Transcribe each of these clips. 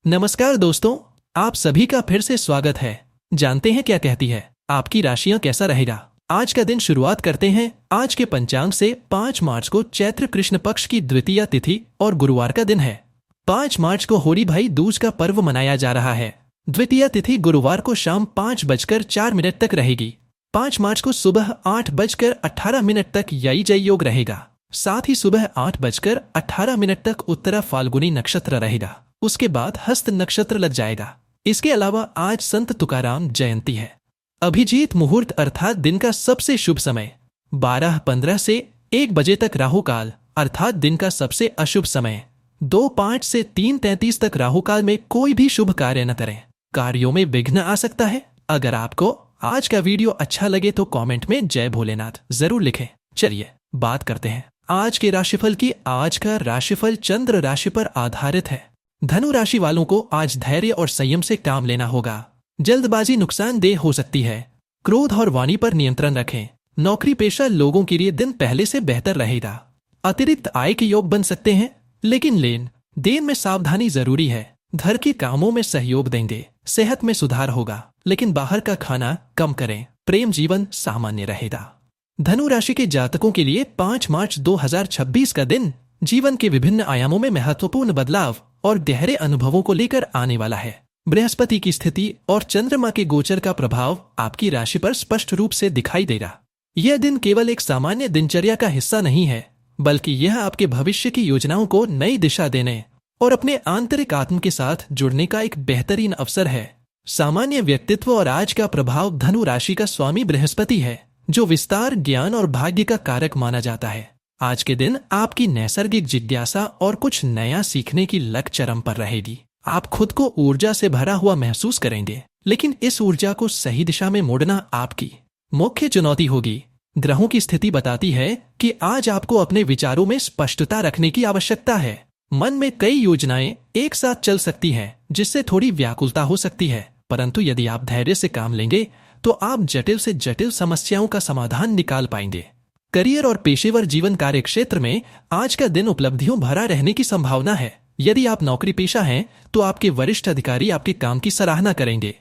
नमस्कार दोस्तों, आप सभी का फिर से स्वागत है। जानते हैं क्या कहती है आपकी राशियां, कैसा रहेगा आज का दिन। शुरुआत करते हैं आज के पंचांग से। 5 मार्च को चैत्र कृष्ण पक्ष की द्वितीया तिथि और गुरुवार का दिन है। 5 मार्च को होली भाई दूज का पर्व मनाया जा रहा है। द्वितीया तिथि गुरुवार को शाम 5:04 तक रहेगी। 5 मार्च को सुबह 8:18 तक यई जय योग रहेगा। साथ ही सुबह 8:18 तक उत्तरा फाल्गुनी नक्षत्र रहेगा। उसके बाद हस्त नक्षत्र लग जाएगा। इसके अलावा आज संत तुकाराम जयंती है। अभिजीत मुहूर्त अर्थात दिन का सबसे शुभ समय 12:15 से 1 बजे तक। राहु काल अर्थात दिन का सबसे अशुभ समय 2:05 से 3:33 तक। राहु काल में कोई भी शुभ कार्य न करें, कार्यों में विघ्न आ सकता है। अगर आपको आज का वीडियो अच्छा लगे तो कमेंट में जय भोलेनाथ जरूर लिखें। चलिए बात करते हैं आज के राशिफल की। आज का राशिफल चंद्र राशि पर आधारित है। धनु राशि वालों को आज धैर्य और संयम से काम लेना होगा। जल्दबाजी नुकसानदेह हो सकती है। क्रोध और वाणी पर नियंत्रण रखें। नौकरी पेशा लोगों के लिए दिन पहले से बेहतर रहेगा। अतिरिक्त आय के योग बन सकते हैं, लेकिन लेन देन में सावधानी जरूरी है। घर के कामों में सहयोग देंगे। सेहत में सुधार होगा, लेकिन बाहर का खाना कम करें। प्रेम जीवन सामान्य रहेगा। धनु राशि के जातकों के लिए 5 मार्च 2026 का दिन जीवन के विभिन्न आयामों में महत्वपूर्ण बदलाव और गहरे अनुभवों को लेकर आने वाला है। बृहस्पति की स्थिति और चंद्रमा के गोचर का प्रभाव आपकी राशि पर स्पष्ट रूप से दिखाई देगा। यह दिन केवल एक सामान्य दिनचर्या का हिस्सा नहीं है, बल्कि यह आपके भविष्य की योजनाओं को नई दिशा देने और अपने आंतरिक आत्म के साथ जुड़ने का एक बेहतरीन अवसर है। सामान्य व्यक्तित्व और आज का प्रभाव धनु राशि का स्वामी बृहस्पति है, जो विस्तार, ज्ञान और भाग्य का कारक माना जाता है। आज के दिन आपकी नैसर्गिक जिज्ञासा और कुछ नया सीखने की लक चरम पर रहेगी। आप खुद को ऊर्जा से भरा हुआ महसूस करेंगे, लेकिन इस ऊर्जा को सही दिशा में मोड़ना आपकी मुख्य चुनौती होगी। ग्रहों की स्थिति बताती है कि आज आपको अपने विचारों में स्पष्टता रखने की आवश्यकता है। मन में कई योजनाएं एक साथ चल सकती हैं, जिससे थोड़ी व्याकुलता हो सकती है, परंतु यदि आप धैर्य से काम लेंगे तो आप जटिल से जटिल समस्याओं का समाधान निकाल पाएंगे। करियर और पेशेवर जीवन कार्य क्षेत्र में आज का दिन उपलब्धियों भरा रहने की संभावना है। यदि आप नौकरी पेशा हैं तो आपके वरिष्ठ अधिकारी आपके काम की सराहना करेंगे।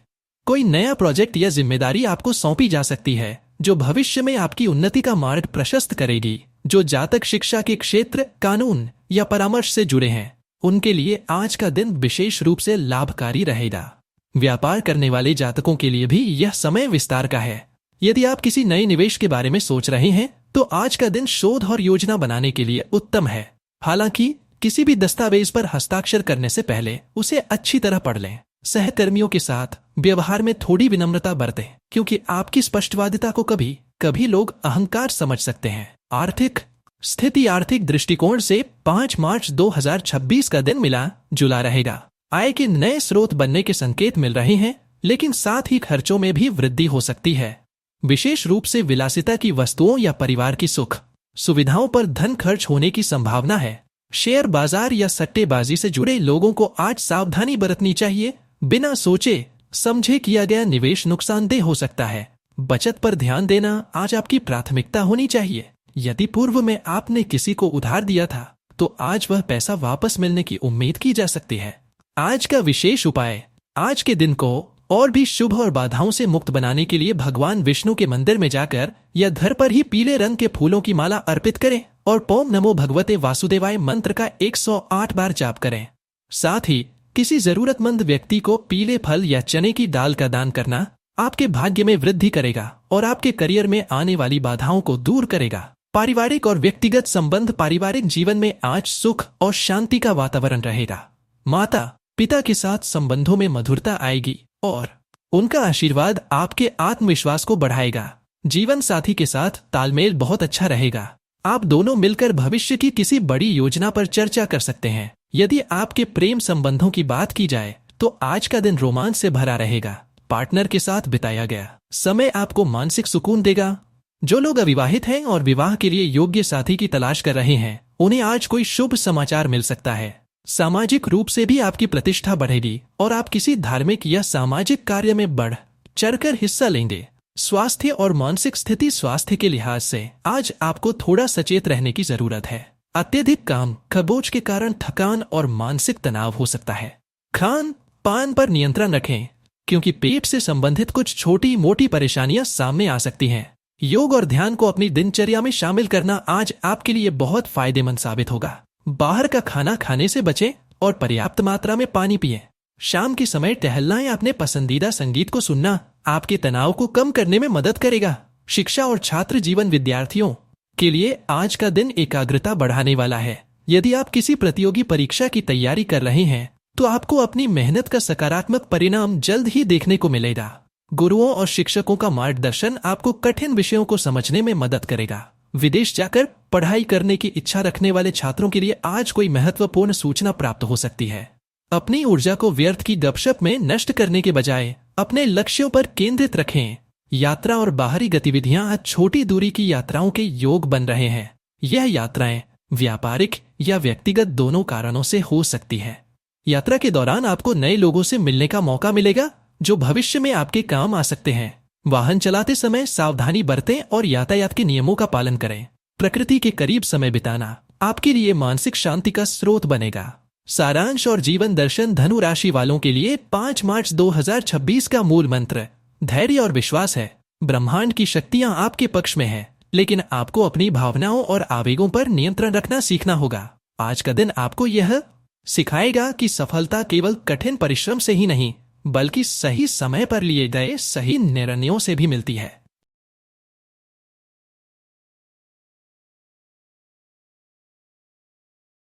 कोई नया प्रोजेक्ट या जिम्मेदारी आपको सौंपी जा सकती है, जो भविष्य में आपकी उन्नति का मार्ग प्रशस्त करेगी। जो जातक शिक्षा के क्षेत्र, कानून या परामर्श से जुड़े हैं, उनके लिए आज का दिन विशेष रूप से लाभकारी रहेगा। व्यापार करने वाले जातकों के लिए भी यह समय विस्तार का है। यदि आप किसी नए निवेश के बारे में सोच रहे हैं तो आज का दिन शोध और योजना बनाने के लिए उत्तम है। हालांकि किसी भी दस्तावेज पर हस्ताक्षर करने से पहले उसे अच्छी तरह पढ़ लें। सहकर्मियों के साथ व्यवहार में थोड़ी विनम्रता बरतें, क्योंकि आपकी स्पष्टवादिता को कभी कभी लोग अहंकार समझ सकते हैं। आर्थिक स्थिति आर्थिक दृष्टिकोण से 5 मार्च 2026 का दिन मिला जुला रहेगा। आय के नए स्रोत बनने के संकेत मिल रहे हैं, लेकिन साथ ही खर्चों में भी वृद्धि हो सकती है। विशेष रूप से विलासिता की वस्तुओं या परिवार की सुख सुविधाओं पर धन खर्च होने की संभावना है। शेयर बाजार या सट्टेबाजी से जुड़े लोगों को आज सावधानी बरतनी चाहिए। बिना सोचे समझे किया गया निवेश नुकसानदेह हो सकता है। बचत पर ध्यान देना आज आपकी प्राथमिकता होनी चाहिए। यदि पूर्व में आपने किसी को उधार दिया था तो आज वह पैसा वापस मिलने की उम्मीद की जा सकती है। आज का विशेष उपाय, आज के दिन को और भी शुभ और बाधाओं से मुक्त बनाने के लिए भगवान विष्णु के मंदिर में जाकर या घर पर ही पीले रंग के फूलों की माला अर्पित करें और ओम नमो भगवते वासुदेवाय मंत्र का 108 बार जाप करें। साथ ही किसी जरूरतमंद व्यक्ति को पीले फल या चने की दाल का दान करना आपके भाग्य में वृद्धि करेगा और आपके करियर में आने वाली बाधाओं को दूर करेगा। पारिवारिक और व्यक्तिगत संबंध, पारिवारिक जीवन में आज सुख और शांति का वातावरण रहेगा। माता पिता के साथ संबंधों में मधुरता आएगी और उनका आशीर्वाद आपके आत्मविश्वास को बढ़ाएगा। जीवन साथी के साथ तालमेल बहुत अच्छा रहेगा। आप दोनों मिलकर भविष्य की किसी बड़ी योजना पर चर्चा कर सकते हैं। यदि आपके प्रेम संबंधों की बात की जाए तो आज का दिन रोमांच से भरा रहेगा। पार्टनर के साथ बिताया गया समय आपको मानसिक सुकून देगा। जो लोग अविवाहित हैं और विवाह के लिए योग्य साथी की तलाश कर रहे हैं, उन्हें आज कोई शुभ समाचार मिल सकता है। सामाजिक रूप से भी आपकी प्रतिष्ठा बढ़ेगी और आप किसी धार्मिक या सामाजिक कार्य में बढ़ चढ़कर हिस्सा लेंगे। स्वास्थ्य और मानसिक स्थिति, स्वास्थ्य के लिहाज से आज आपको थोड़ा सचेत रहने की जरूरत है। अत्यधिक काम खबोच के कारण थकान और मानसिक तनाव हो सकता है। खान पान पर नियंत्रण रखें, क्योंकि पेट से संबंधित कुछ छोटी मोटी परेशानियां सामने आ सकती हैं। योग और ध्यान को अपनी दिनचर्या में शामिल करना आज आपके लिए बहुत फायदेमंद साबित होगा। बाहर का खाना खाने से बचें और पर्याप्त मात्रा में पानी पिएं। शाम के समय टहलना या अपने पसंदीदा संगीत को सुनना आपके तनाव को कम करने में मदद करेगा। शिक्षा और छात्र जीवन विद्यार्थियों के लिए आज का दिन एकाग्रता बढ़ाने वाला है। यदि आप किसी प्रतियोगी परीक्षा की तैयारी कर रहे हैं तो आपको अपनी मेहनत का सकारात्मक परिणाम जल्द ही देखने को मिलेगा। गुरुओं और शिक्षकों का मार्गदर्शन आपको कठिन विषयों को समझने में मदद करेगा। विदेश जाकर पढ़ाई करने की इच्छा रखने वाले छात्रों के लिए आज कोई महत्वपूर्ण सूचना प्राप्त हो सकती है। अपनी ऊर्जा को व्यर्थ की गपशप में नष्ट करने के बजाय अपने लक्ष्यों पर केंद्रित रखें। यात्रा और बाहरी गतिविधियां आज छोटी दूरी की यात्राओं के योग बन रहे हैं। यह यात्राएं व्यापारिक या व्यक्तिगत दोनों कारणों से हो सकती है। यात्रा के दौरान आपको नए लोगों से मिलने का मौका मिलेगा जो भविष्य में आपके काम आ सकते हैं। वाहन चलाते समय सावधानी बरतें और यातायात के नियमों का पालन करें। प्रकृति के करीब समय बिताना आपके लिए मानसिक शांति का स्रोत बनेगा। सारांश और जीवन दर्शन धनु राशि वालों के लिए 5 मार्च 2026 का मूल मंत्र धैर्य और विश्वास है। ब्रह्मांड की शक्तियां आपके पक्ष में हैं, लेकिन आपको अपनी भावनाओं और आवेगों पर नियंत्रण रखना सीखना होगा। आज का दिन आपको यह सिखाएगा कि सफलता केवल कठिन परिश्रम से ही नहीं, बल्कि सही समय पर लिए गए सही निर्णयों से भी मिलती है।